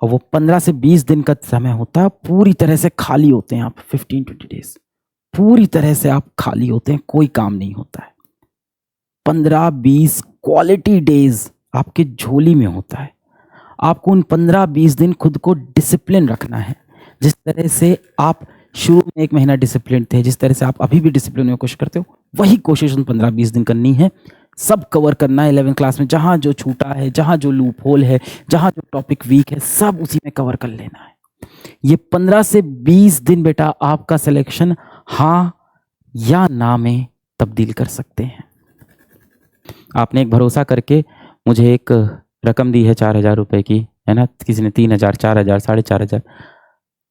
और वो 15 से 20 दिन का समय होता है, पूरी तरह से खाली होते हैं आप। 15-20 डेज पूरी तरह से आप खाली होते हैं, कोई काम नहीं होता है। 15-20 क्वालिटी डेज आपके झोली में होता है। आपको उन 15-20 दिन खुद को डिसिप्लिन रखना है। जिस तरह से आप शुरू में 1 महीना डिसिप्लिन थे, जिस तरह से आप अभी भी डिसिप्लिन में कोशिश करते हो, वही कोशिश उन 15-20 दिन करनी है। सब कवर करना है 11th क्लास में, जहाँ जो छूटा है, जहाँ जो लूप होल है, जहाँ जो टॉपिक वीक है, सब उसी में कवर कर लेना है। ये 15 से 20 दिन बेटा आपका सिलेक्शन हाँ या ना में तब्दील कर सकते हैं। आपने एक भरोसा करके मुझे एक रकम दी है 4,000 रुपए की, है ना, किसी ने 3,000, 4,000, 4,500,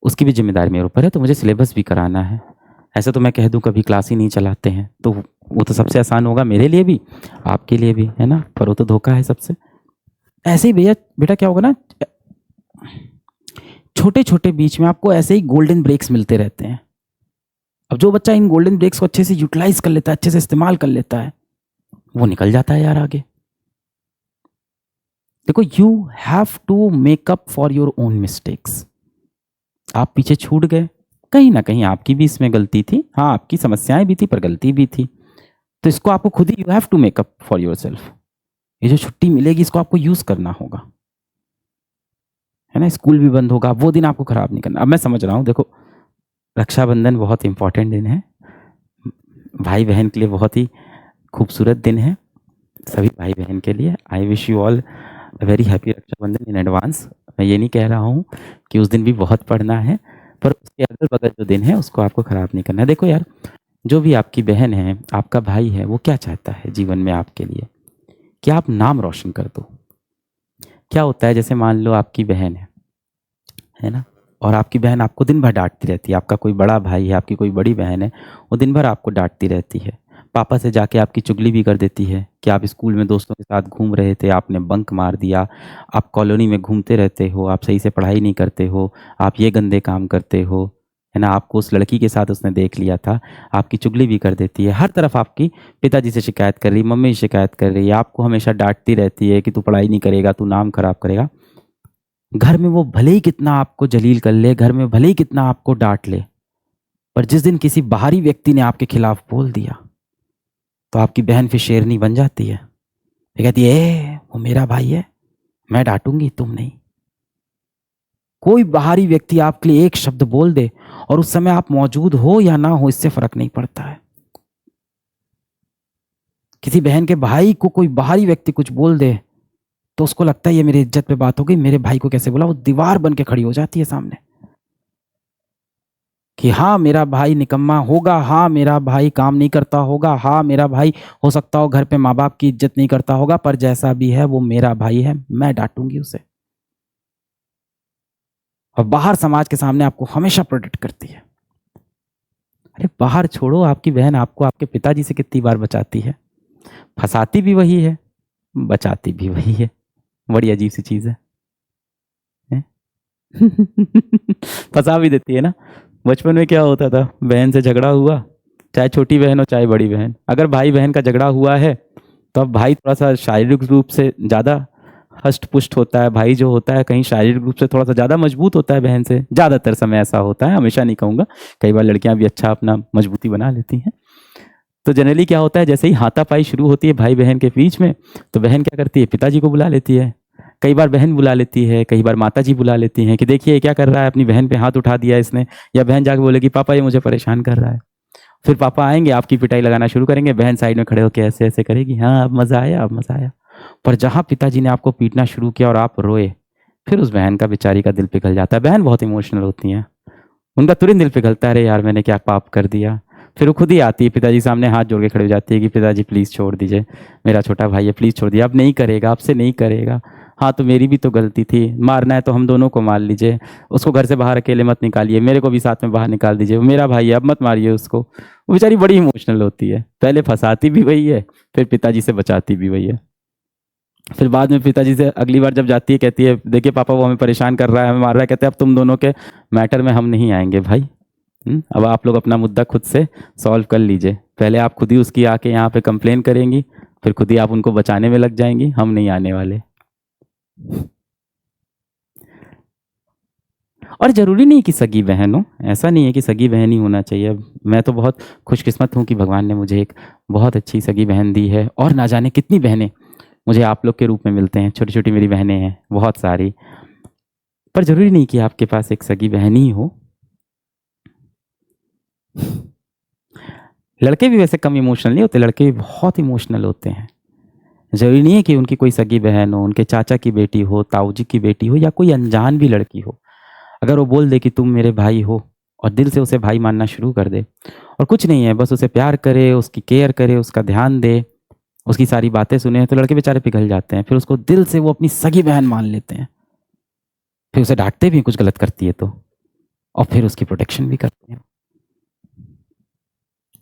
उसकी भी जिम्मेदारी मेरे ऊपर है। तो मुझे सिलेबस भी कराना है। ऐसे तो मैं कह दूं कभी क्लास ही नहीं चलाते हैं, तो वो तो सबसे आसान होगा मेरे लिए भी, आपके लिए भी, है ना, पर वो तो धोखा है सबसे। ऐसे ही भैया बेटा क्या होगा ना, छोटे छोटे बीच में आपको ऐसे ही गोल्डन ब्रेक्स मिलते रहते हैं। अब जो बच्चा इन गोल्डन ब्रेक्स को अच्छे से यूटिलाइज कर लेता है, अच्छे से इस्तेमाल कर लेता है, वो निकल जाता है यार आगे। देखो, you have to make up for your own mistakes. आप पीछे छूट गए, कहीं ना कहीं आपकी भी इसमें गलती थी, हाँ आपकी समस्याएं भी थी पर गलती भी थी। तो इसको आपको खुद ही, you have to make up for yourself. ये जो छुट्टी मिलेगी इसको आपको यूज करना होगा, है ना। स्कूल भी बंद होगा, वो दिन आपको खराब नहीं करना। अब मैं समझ रहा हूँ, देखो रक्षाबंधन बहुत इंपॉर्टेंट दिन है, भाई बहन के लिए बहुत ही खूबसूरत दिन है, सभी भाई बहन के लिए। I wish you all very happy Rakshabandhan in advance. मैं ये नहीं कह रहा हूँ कि उस दिन भी बहुत पढ़ना है, पर उसके अगल बगल जो दिन है उसको आपको ख़राब नहीं करना है। देखो यार, जो भी आपकी बहन है, आपका भाई है, वो क्या चाहता है जीवन में आपके लिए, कि आप नाम रोशन कर दो। क्या होता है, जैसे मान लो आपकी बहन है ना, और आपकी बहन आपको दिन भर डांटती रहती है। आपका कोई बड़ा भाई है, आपकी कोई बड़ी बहन है, वो दिन भर आपको डांटती रहती है। पापा से जाके आपकी चुगली भी कर देती है कि आप स्कूल में दोस्तों के साथ घूम रहे थे, आपने बंक मार दिया, आप कॉलोनी में घूमते रहते हो, आप सही से पढ़ाई नहीं करते हो, आप ये गंदे काम करते हो, है ना, आपको उस लड़की के साथ उसने देख लिया था। आपकी चुगली भी कर देती है। हर तरफ आपकी पिताजी से शिकायत कर रही, मम्मी से शिकायत कर रही है, आपको हमेशा डांटती रहती है कि तू पढ़ाई नहीं करेगा, तू नाम खराब करेगा। घर में वो भले ही कितना आपको जलील कर ले, घर में भले ही कितना आपको डांट ले, पर जिस दिन किसी बाहरी व्यक्ति ने आपके खिलाफ बोल दिया, तो आपकी बहन फिर शेरनी बन जाती है। ये कहती है वो मेरा भाई है, मैं डांटूंगी, तुम नहीं। कोई बाहरी व्यक्ति आपके लिए एक शब्द बोल दे और उस समय आप मौजूद हो या ना हो, इससे फर्क नहीं पड़ता है। किसी बहन के भाई को कोई बाहरी व्यक्ति कुछ बोल दे तो उसको लगता है ये मेरी इज्जत पे बात हो गई, मेरे भाई को कैसे बोला। वो दीवार बन के खड़ी हो जाती है सामने कि हाँ मेरा भाई निकम्मा होगा, हाँ मेरा भाई काम नहीं करता होगा, हाँ मेरा भाई हो सकता हो घर पे माँ बाप की इज्जत नहीं करता होगा, पर जैसा भी है वो मेरा भाई है, मैं डांटूंगी उसे। और बाहर समाज के सामने आपको हमेशा प्रोटेक्ट करती है। अरे बाहर छोड़ो, आपकी बहन आपको आपके पिताजी से कितनी बार बचाती है। फंसाती भी वही है, बचाती भी वही है। बड़ी अजीब सी चीज है। फंसा भी देती है ना। बचपन में क्या होता था, बहन से झगड़ा हुआ, चाहे छोटी बहन हो चाहे बड़ी बहन, अगर भाई बहन का झगड़ा हुआ है तो अब भाई थोड़ा सा शारीरिक रूप से ज़्यादा हष्ट पुष्ट होता है। भाई जो होता है कहीं शारीरिक रूप से थोड़ा सा ज़्यादा मजबूत होता है बहन से, ज़्यादातर समय ऐसा होता है, हमेशा नहीं कहूँगा, कई बार लड़कियां भी अच्छा अपना मजबूती बना लेती हैं। तो जनरली क्या होता है, जैसे ही हाथापाई शुरू होती है भाई बहन के बीच में, तो बहन क्या करती है, पिताजी को बुला लेती है। कई बार बहन बुला लेती है, कई बार माता जी बुला लेती हैं कि देखिए क्या कर रहा है, अपनी बहन पे हाथ उठा दिया इसने। या बहन जाके बोलेगी पापा ये मुझे परेशान कर रहा है। फिर पापा आएंगे, आपकी पिटाई लगाना शुरू करेंगे, बहन साइड में खड़े होकर ऐसे ऐसे करेगी, हाँ अब मजा आया, अब मजा आया। पर जहाँ पिताजी ने आपको पीटना शुरू किया और आप रोए, फिर उस बहन का बेचारी का दिल पिघल जाता है। बहन बहुत इमोशनल होती हैं, उनका तुरंत दिल पिघलता है, अरे यार मैंने क्या पाप कर दिया। फिर वो खुद ही आती है पिताजी सामने हाथ जोड़ के खड़े हो जाती है कि पिताजी प्लीज़ छोड़ दीजिए, मेरा छोटा भाई है, प्लीज़ छोड़ दिए, अब नहीं करेगा, आपसे नहीं करेगा। हाँ तो मेरी भी तो गलती थी, मारना है तो हम दोनों को मार लीजिए, उसको घर से बाहर अकेले मत निकालिए, मेरे को भी साथ में बाहर निकाल दीजिए, वो मेरा भाई है, अब मत मारिए उसको। वो बेचारी बड़ी इमोशनल होती है, पहले फंसाती भी वही है, फिर पिताजी से बचाती भी वही है। फिर बाद में पिताजी से अगली बार जब जाती है कहती है देखिए पापा वो हमें परेशान कर रहा है, हमें मार रहा है। कहते हैं अब तुम दोनों के मैटर में हम नहीं आएंगे भाई। अब आप लोग अपना मुद्दा खुद से सॉल्व कर लीजिए। पहले आप खुद ही उसकी आके यहाँ पे कंप्लेन करेंगी, फिर खुद ही आप उनको बचाने में लग जाएंगी, हम नहीं आने वाले। और ज़रूरी नहीं कि सगी बहन हो, ऐसा नहीं है कि सगी बहन ही होना चाहिए। अब मैं तो बहुत खुशकिस्मत हूँ कि भगवान ने मुझे एक बहुत अच्छी सगी बहन दी है, और ना जाने कितनी बहनें मुझे आप लोग के रूप में मिलते हैं। छोटी छोटी मेरी बहनें हैं बहुत सारी। पर ज़रूरी नहीं कि आपके पास एक सगी बहन ही हो। लड़के भी वैसे कम इमोशनल नहीं होते, लड़के भी बहुत इमोशनल होते हैं। ज़रूरी नहीं है कि उनकी कोई सगी बहन हो, उनके चाचा की बेटी हो, ताऊ जी की बेटी हो, या कोई अनजान भी लड़की हो। अगर वो बोल दे कि तुम मेरे भाई हो, और दिल से उसे भाई मानना शुरू कर दे, और कुछ नहीं है, बस उसे प्यार करे, उसकी केयर करे, उसका ध्यान दे, उसकी सारी बातें सुने, तो लड़के बेचारे पिघल जाते हैं। फिर उसको दिल से वो अपनी सगी बहन मान लेते हैं। फिर उसे डांटते भी हैं कुछ गलत करती है तो, और फिर उसकी प्रोटेक्शन भी करते हैं।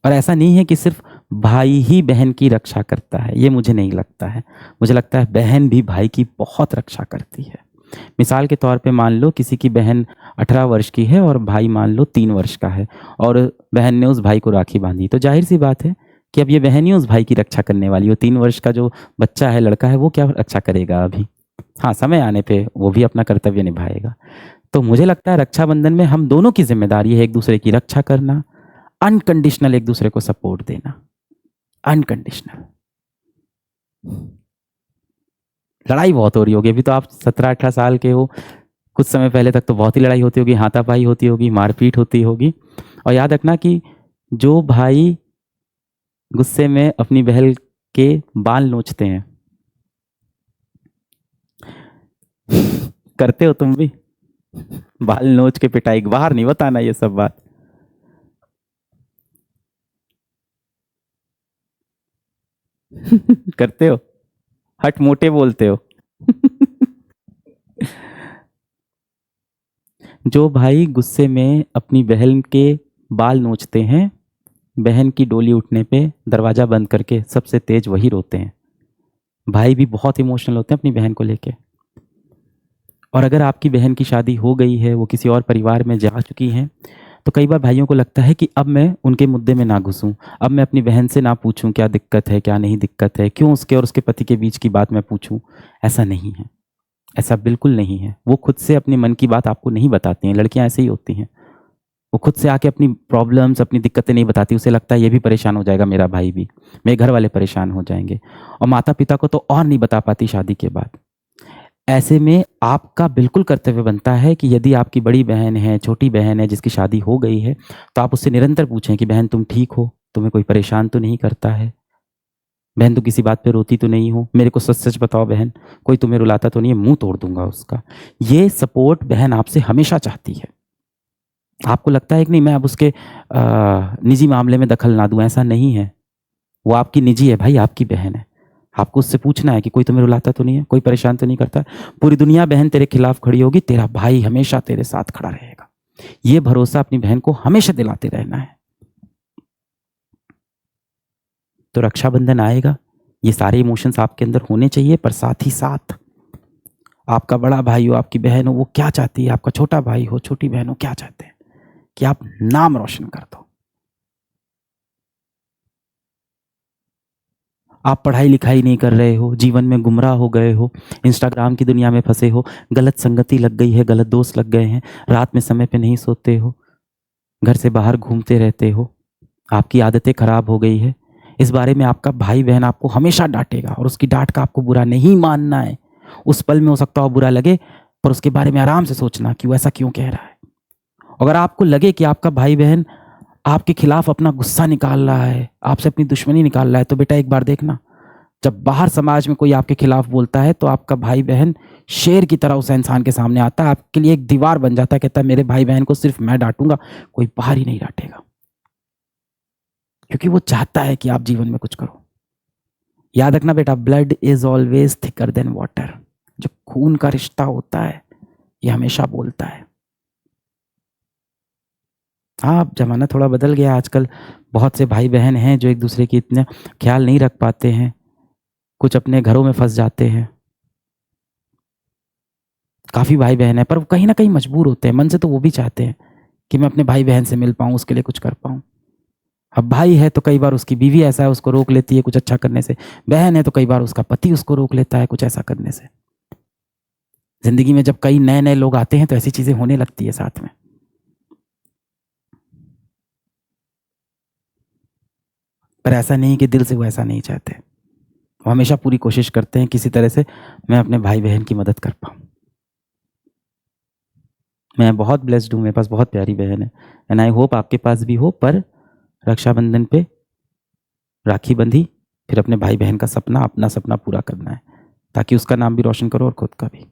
और ऐसा नहीं है कि सिर्फ भाई ही बहन की रक्षा करता है, ये मुझे नहीं लगता है। मुझे लगता है बहन भी भाई की बहुत रक्षा करती है। मिसाल के तौर पे मान लो किसी की बहन 18 वर्ष की है और भाई मान लो 3 वर्ष का है, और बहन ने उस भाई को राखी बांधी, तो जाहिर सी बात है कि अब ये बहन ही उस भाई की रक्षा करने वाली हो। 3 वर्ष का जो बच्चा है, लड़का है, वो क्या रक्षा करेगा अभी? हाँ, समय आने पे वो भी अपना कर्तव्य निभाएगा। तो मुझे लगता है रक्षाबंधन में हम दोनों की जिम्मेदारी है एक दूसरे की रक्षा करना, अनकंडीशनल एक दूसरे को सपोर्ट देना, अनकंडीशनल। लड़ाई बहुत हो रही होगी, अभी तो आप 17-18 साल के हो, कुछ समय पहले तक तो बहुत ही लड़ाई होती होगी, हाथापाई होती होगी, मारपीट होती होगी। और याद रखना कि जो भाई गुस्से में अपनी बहन के बाल नोचते हैं, करते हो तुम भी? बाल नोच के पिटाई, बाहर नहीं बताना ये सब बात। करते हो? हट मोटे बोलते हो। जो भाई गुस्से में अपनी बहन के बाल नोचते हैं, बहन की डोली उठने पे दरवाजा बंद करके सबसे तेज वही रोते हैं। भाई भी बहुत इमोशनल होते हैं अपनी बहन को लेके। और अगर आपकी बहन की शादी हो गई है, वो किसी और परिवार में जा चुकी हैं, तो कई बार भाइयों को लगता है कि अब मैं उनके मुद्दे में ना घुसूं, अब मैं अपनी बहन से ना पूछूं क्या दिक्कत है, क्या नहीं दिक्कत है, क्यों उसके और उसके पति के बीच की बात मैं पूछूं। ऐसा नहीं है, ऐसा बिल्कुल नहीं है। वो खुद से अपने मन की बात आपको नहीं बताती हैं, लड़कियां ऐसे ही होती हैं। वो खुद से आके अपनी प्रॉब्लम्स, अपनी दिक्कतें नहीं बताती। उसे लगता है ये भी परेशान हो जाएगा, मेरा भाई भी, मेरे घर वाले परेशान हो जाएंगे। और माता पिता को तो और नहीं बता पाती शादी के बाद। ऐसे में आपका बिल्कुल कर्तव्य बनता है कि यदि आपकी बड़ी बहन है, छोटी बहन है जिसकी शादी हो गई है, तो आप उससे निरंतर पूछें कि बहन तुम ठीक हो, तुम्हें कोई परेशान तो नहीं करता है, बहन तुम किसी बात पे रोती तो नहीं हो, मेरे को सच सच बताओ बहन, कोई तुम्हें रुलाता तो नहीं है, मुंह तोड़ दूंगा उसका। ये सपोर्ट बहन आपसे हमेशा चाहती है। आपको लगता है कि नहीं मैं अब उसके निजी मामले में दखल ना दूं, ऐसा नहीं है। वो आपकी निजी है भाई, आपकी बहन है। आपको उससे पूछना है कि कोई तुम्हें रुलाता तो नहीं है, कोई परेशान तो नहीं करता। पूरी दुनिया बहन तेरे खिलाफ खड़ी होगी, तेरा भाई हमेशा तेरे साथ खड़ा रहेगा। ये भरोसा अपनी बहन को हमेशा दिलाते रहना है। तो रक्षाबंधन आएगा, ये सारे इमोशंस आपके अंदर होने चाहिए, पर साथ ही साथ आपका बड़ा भाई हो, आपकी बहन हो, वो क्या चाहती है, आपका छोटा भाई हो, छोटी बहन हो, क्या चाहते हैं कि आप नाम रोशन कर दो। आप पढ़ाई लिखाई नहीं कर रहे हो, जीवन में गुमराह हो गए हो, इंस्टाग्राम की दुनिया में फंसे हो, गलत संगति लग गई है, गलत दोस्त लग गए हैं, रात में समय पे नहीं सोते हो, घर से बाहर घूमते रहते हो, आपकी आदतें खराब हो गई है। इस बारे में आपका भाई बहन आपको हमेशा डांटेगा, और उसकी डांट का आपको बुरा नहीं मानना है। उस पल में हो सकता हो बुरा लगे, पर उसके बारे में आराम से सोचना कि वो ऐसा क्यों कह रहा है। अगर आपको लगे कि आपका भाई बहन आपके खिलाफ अपना गुस्सा निकाल रहा है, आपसे अपनी दुश्मनी निकाल रहा है, तो बेटा एक बार देखना, जब बाहर समाज में कोई आपके खिलाफ बोलता है तो आपका भाई बहन शेर की तरह उस इंसान के सामने आता है, आपके लिए एक दीवार बन जाता है, कहता है मेरे भाई बहन को सिर्फ मैं डांटूंगा, कोई बाहर ही नहीं डांटेगा। क्योंकि वो चाहता है कि आप जीवन में कुछ करो। याद रखना बेटा, blood is always thicker than water. जो खून का रिश्ता होता है ये हमेशा बोलता है। हाँ, अब जमाना थोड़ा बदल गया, आजकल बहुत से भाई बहन हैं जो एक दूसरे की इतना ख्याल नहीं रख पाते हैं, कुछ अपने घरों में फंस जाते हैं। काफ़ी भाई बहन है, पर वो कहीं ना कहीं मजबूर होते हैं, मन से तो वो भी चाहते हैं कि मैं अपने भाई बहन से मिल पाऊँ, उसके लिए कुछ कर पाऊँ। अब भाई है तो कई बार उसकी बीवी ऐसा है, उसको रोक लेती है कुछ अच्छा करने से। बहन है तो कई बार उसका पति उसको रोक लेता है कुछ ऐसा करने से। जिंदगी में जब कई नए नए लोग आते हैं तो ऐसी चीजें होने लगती है साथ में। पर ऐसा नहीं कि दिल से वो ऐसा नहीं चाहते, वो हमेशा पूरी कोशिश करते हैं किसी तरह से मैं अपने भाई बहन की मदद कर पाऊँ। मैं बहुत ब्लेस्ड हूँ, मेरे पास बहुत प्यारी बहन है, एंड आई होप आपके पास भी हो। पर रक्षाबंधन पे राखी बंधी, फिर अपने भाई बहन का सपना, अपना सपना पूरा करना है, ताकि उसका नाम भी रोशन करो और खुद का भी।